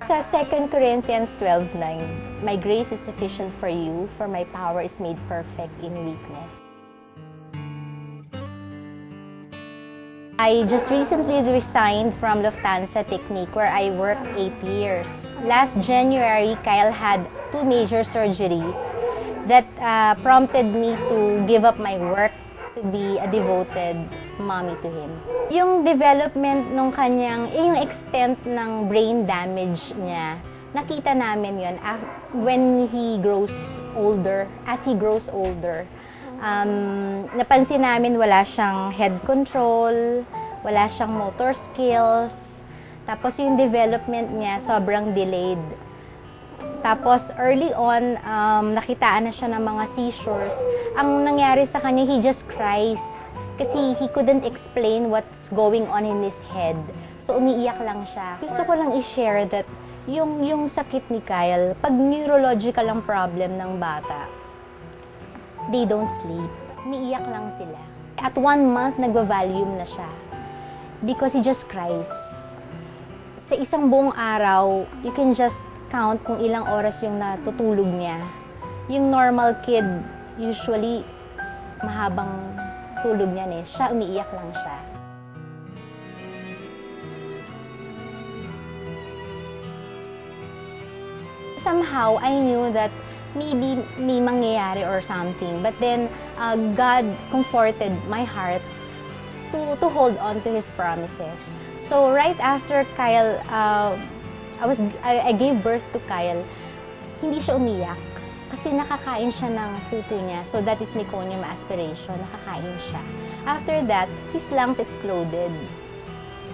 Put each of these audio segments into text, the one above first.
Sa 2 Corinthians 12:9, "My grace is sufficient for you, for my power is made perfect in weakness." I just recently resigned from Lufthansa Technique where I worked 8 years. Last January, Kyle had 2 major surgeries that prompted me to give up my work to be a devoted mommy to him. Yung development nung kanyang, yung extent ng brain damage niya, nakita namin yon when he grows older, as he grows older. Napansin namin wala siyang head control, wala siyang motor skills, tapos yung development niya sobrang delayed. Tapos early on, nakitaan na siya ng mga seizures. Ang nangyari sa kanya, he just cries kasi he couldn't explain what's going on in his head. So umiiyak lang siya. Gusto ko lang i-share that yung sakit ni Kyle, pag neurological ang problem ng bata, they don't sleep. Umiiyak lang sila. At 1 month, nagva-volume na siya because he just cries. Sa isang buong araw, you can just count kung ilang oras yung natutulog niya. Yung normal kid, usually, mahabang tulog niya siya umiiyak lang siya. Somehow, I knew that maybe may mangyayari or something. But then, God comforted my heart to hold on to His promises. So, right after Kyle, I gave birth to Kyle, hindi siya umiyak. Kasi nakakain siya ng pupo niya. So, that is meconium aspiration. Nakakain siya. After that, his lungs exploded.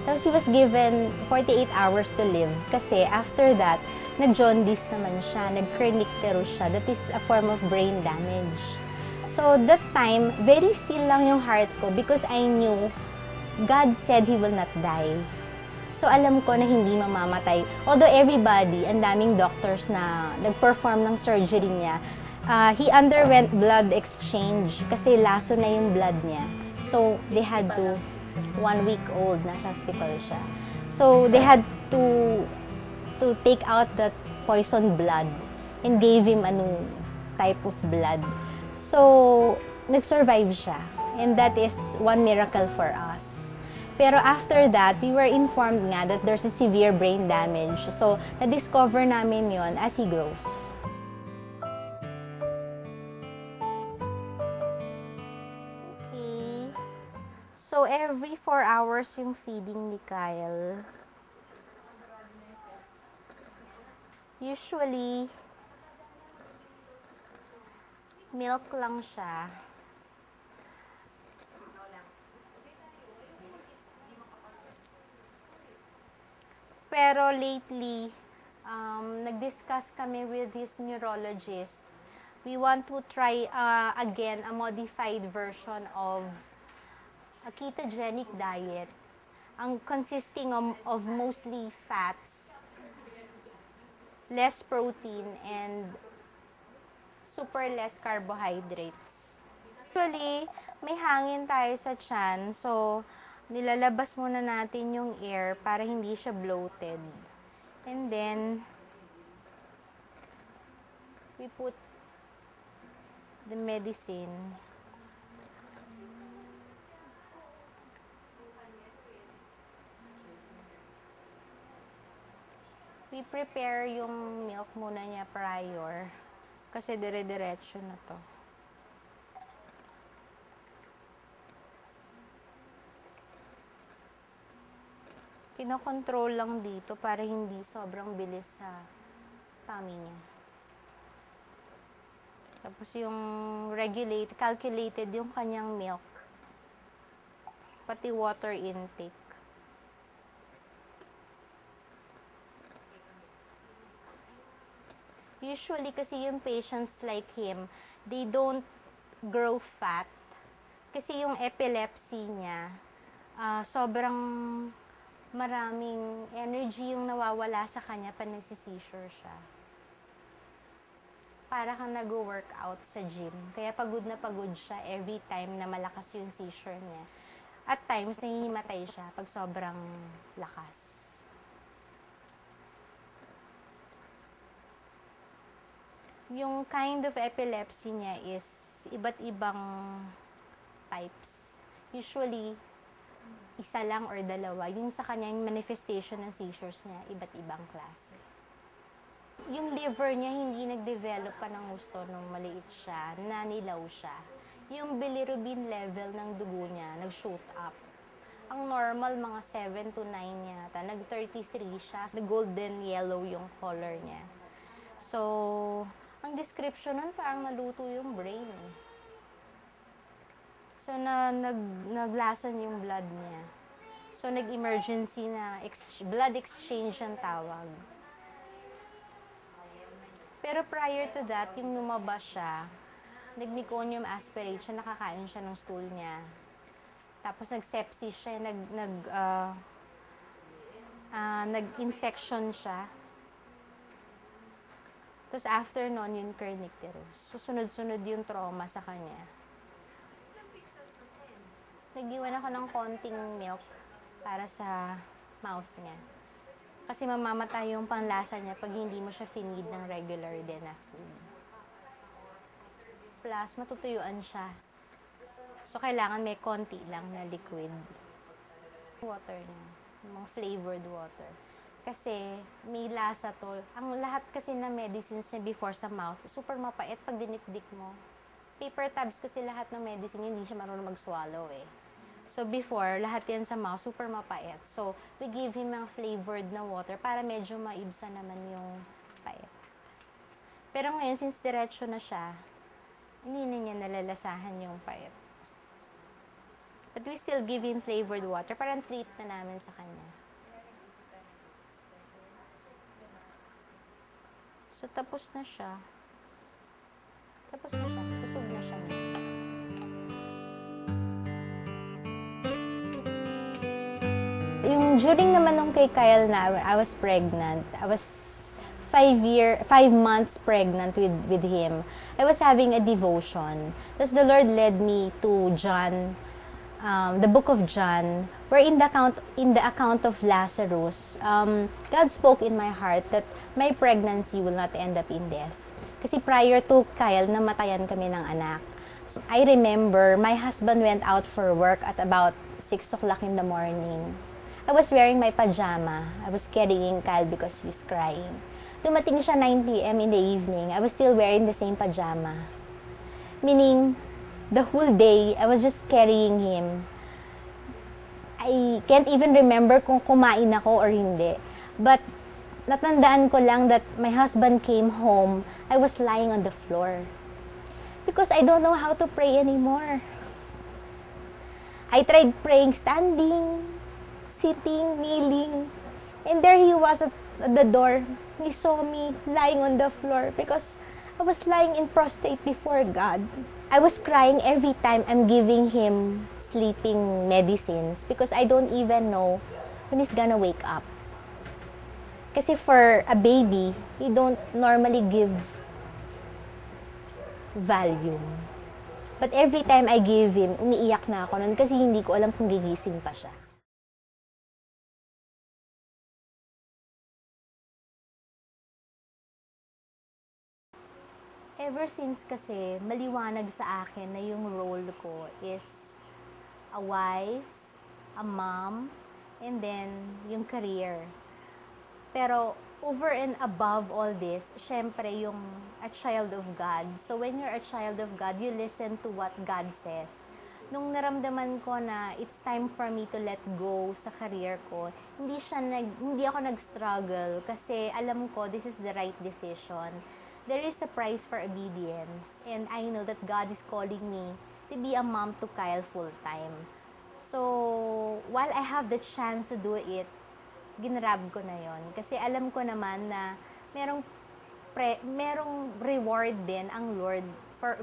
Tapos, he was given 48 hours to live. Kasi after that, nag-jaundice naman siya, nag-kernicterus siya. That is a form of brain damage. So, that time, very still lang yung heart ko because I knew God said He will not die. So, alam ko na hindi mamamatay. Although everybody, ang daming doctors na nag-perform ng surgery niya, he underwent blood exchange kasi laso na yung blood niya. So, they had to, 1 week old, nasa hospital siya. So, they had to take out that poison blood and gave him a new type of blood. So, nag-survive siya. And that is one miracle for us. Pero after that, we were informed nga that there's a severe brain damage. So, na-discover namin yon as he grows. Okay. So, every 4 hours yung feeding ni Kyle. Usually, milk lang siya. Pero lately, nag-discuss kami with his neurologist. We want to try again a modified version of a ketogenic diet, consisting of mostly fats, less protein, and super less carbohydrates. Actually, may hangin tayo sa tiyan, so nilalabas muna natin yung air para hindi siya bloated. And then, we put the medicine. We prepare yung milk muna niya prior kasi dire-diretso na to. Kinokontrol lang dito para hindi sobrang bilis sa tummy niya. Tapos yung calculated yung kanyang milk. Pati water intake. Usually kasi yung patients like him, they don't grow fat. Kasi yung epilepsy niya, sobrang maraming energy yung nawawala sa kanya pag nagsiseizure siya. Para kang nag-workout sa gym. Kaya pagod na pagod siya every time na malakas yung seizure niya. At times, nahihimatay siya pag sobrang lakas. Yung kind of epilepsy niya is iba't ibang types. Usually, isa lang or dalawa. Yung sa kanya, yung manifestation ng seizures niya, iba't ibang klase. Yung liver niya hindi nag-develop pa ng gusto nung maliit siya, nanilaw siya. Yung bilirubin level ng dugo niya nag-shoot up. Ang normal, mga 7 to 9 yata. Nag-33 siya. Golden yellow yung color niya. So, ang description nun, parang naluto yung brain. So, naglason yung blood niya. So, nag-emergency na blood exchange ang tawag. Pero prior to that, yung lumabas siya, nag-meconium aspirate siya, nakakain siya ng stool niya. Tapos nag-sepsis siya, nag-infection siya. Tapos after nun, yung kernicterus. Susunod-sunod yung trauma sa kanya. Nag-iwan ako ng konting milk para sa mouth niya. Kasi mamamatay yung panlasa niya pag hindi mo siya feed ng regular din na food. Plus, matutuyuan siya. So, kailangan may konti lang na liquid. Water niya, mga flavored water. Kasi may lasa to. Ang lahat kasi na medicines niya before sa mouth, super mapait pag dinikdik mo. Paper tabs kasi lahat ng medicine, hindi siya marunong mag-swallow eh. So before, lahat yan sa mouth, super mapait. So we give him mga flavored na water para medyo maibsa naman yung pait. Pero ngayon, since diretso na siya, hindi na niya nalalasahan yung pait. But we still give him flavored water. Parang treat na namin sa kanya. So, tapos na siya. Tapos na siya. Busog na siya. Yung during naman nung kay Kyle na I was pregnant. I was 5 months pregnant with him. I was having a devotion. Tapos the Lord led me to John, the book of John, where in the account of Lazarus, God spoke in my heart that my pregnancy will not end up in death. Kasi prior to Kyle, namatayan kami ng anak. So, I remember my husband went out for work at about 6 o'clock in the morning. I was wearing my pajama. I was carrying Kyle because he's crying. Dumating siya 9 p.m. in the evening. I was still wearing the same pajama. Meaning, the whole day, I was just carrying him. I can't even remember kung kumain ako or hindi. But, natandaan ko lang that my husband came home, I was lying on the floor. Because I don't know how to pray anymore. I tried praying standing, sitting, kneeling. And there he was at the door. He saw me lying on the floor because I was lying in prostrate before God. I was crying every time I'm giving him sleeping medicines because I don't even know when he's gonna wake up. Kasi for a baby, you don't normally give value. But every time I give him, umiiyak na ako nun kasi hindi ko alam kung gigising pa siya. Ever since kasi, maliwanag sa akin na yung role ko is a wife, a mom, and then yung career. Pero over and above all this, syempre yung a child of God. So when you're a child of God, you listen to what God says. Nung naramdaman ko na it's time for me to let go sa career ko, hindi ako nag-struggle kasi alam ko this is the right decision. There is a price for obedience, and I know that God is calling me to be a mom to Kyle full-time. So, while I have the chance to do it, ginrab ko na yon. Kasi alam ko naman na merong reward din ang Lord for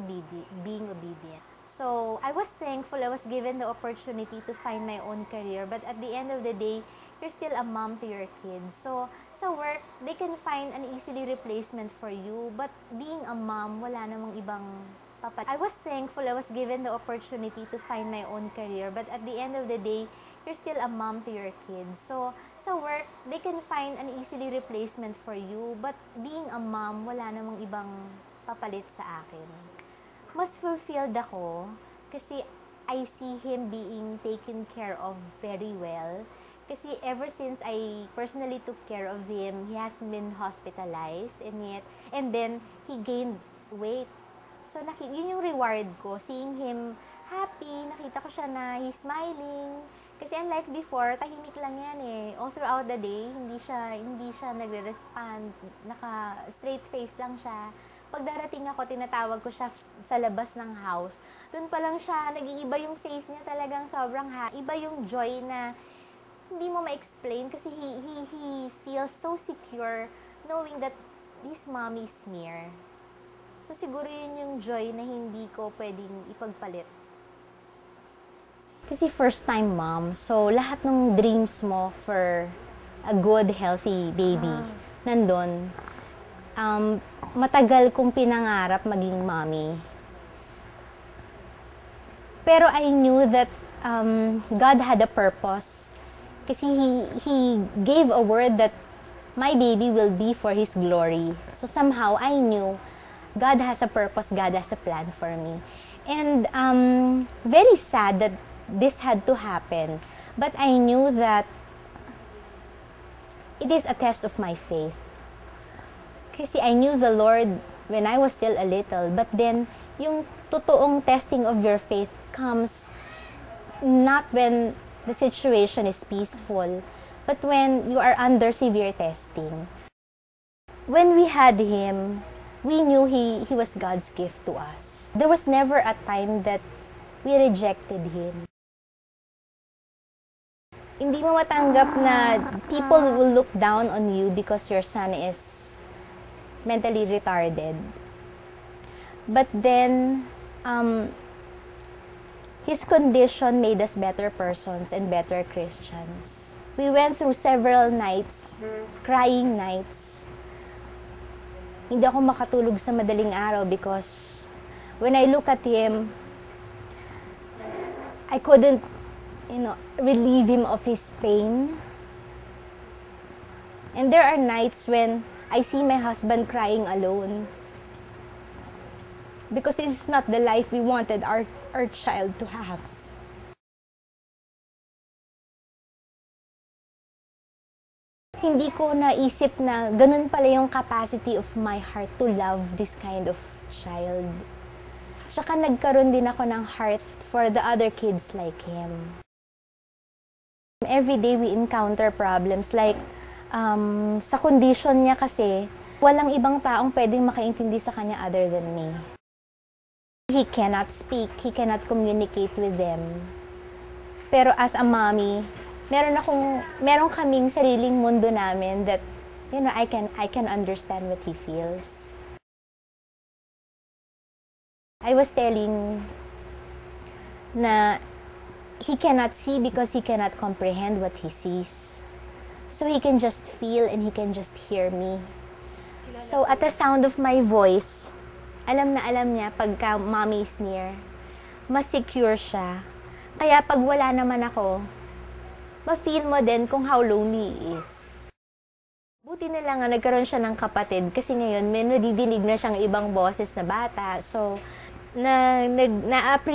being obedient. So, I was thankful I was given the opportunity to find my own career, but at the end of the day, you're still a mom to your kids. So, sa work, they can find an easily replacement for you, but being a mom, wala namang ibang papat. I was thankful I was given the opportunity to find my own career, but at the end of the day, you're still a mom to your kids. So, sa work, they can find an easily replacement for you, but being a mom, wala namang ibang papalit sa akin. Mas fulfilled ako kasi I see him being taken care of very well. Kasi ever since I personally took care of him, he hasn't been hospitalized and then he gained weight. So yun yung reward ko, seeing him happy, nakita ko siya na he's smiling. Kasi unlike before, tahimik lang yan eh. All throughout the day, hindi siya nagre-respond. Straight face lang siya. Pag darating ako, tinatawag ko siya sa labas ng house. Doon pa lang siya, nag-iiba yung face niya, talagang sobrang iba yung joy na hindi mo ma-explain kasi he feels so secure knowing that his mom is near. So siguro yun yung joy na hindi ko pwedeng ipagpalit. Kasi first time mom, so lahat ng dreams mo for a good, healthy baby, nandun. Matagal kong pinangarap maging mommy. Pero I knew that God had a purpose. Kasi He gave a word that my baby will be for His glory. So somehow I knew God has a purpose, God has a plan for me. And very sad that this had to happen. But I knew that it is a test of my faith. Kasi I knew the Lord when I was still a little. But then, yung totoong testing of your faith comes not when the situation is peaceful, but when you are under severe testing. When we had him, we knew he was God's gift to us. There was never a time that we rejected him. Hindi mo matanggap na people will look down on you because your son is mentally retarded. But then, his condition made us better persons and better Christians. We went through several nights, crying nights. Hindi ako makatulog sa madaling araw because when I look at him, I couldn't, relieve him of his pain. And there are nights when I see my husband crying alone. Because this is not the life we wanted our child to have. Hindi ko naisip na ganun pala yung capacity of my heart to love this kind of child. Tsaka nagkaroon din ako ng heart for the other kids like him. Every day we encounter problems like sa condition niya kasi, walang ibang taong pwedeng makaintindi sa kanya other than me. He cannot speak, he cannot communicate with them. Pero as a mommy, meron kaming sariling mundo namin that, I can understand what he feels. I was telling na he cannot see because he cannot comprehend what he sees. So he can just feel and he can just hear me. So at the sound of my voice, alam niya pagka mommy is near, mas secure siya. Kaya pag wala naman ako, ma-feel mo din kung how lonely he is. Buti na lang nagkaroon siya ng kapatid kasi ngayon may nadidinig na siyang ibang boses na bata. So, na-appreciate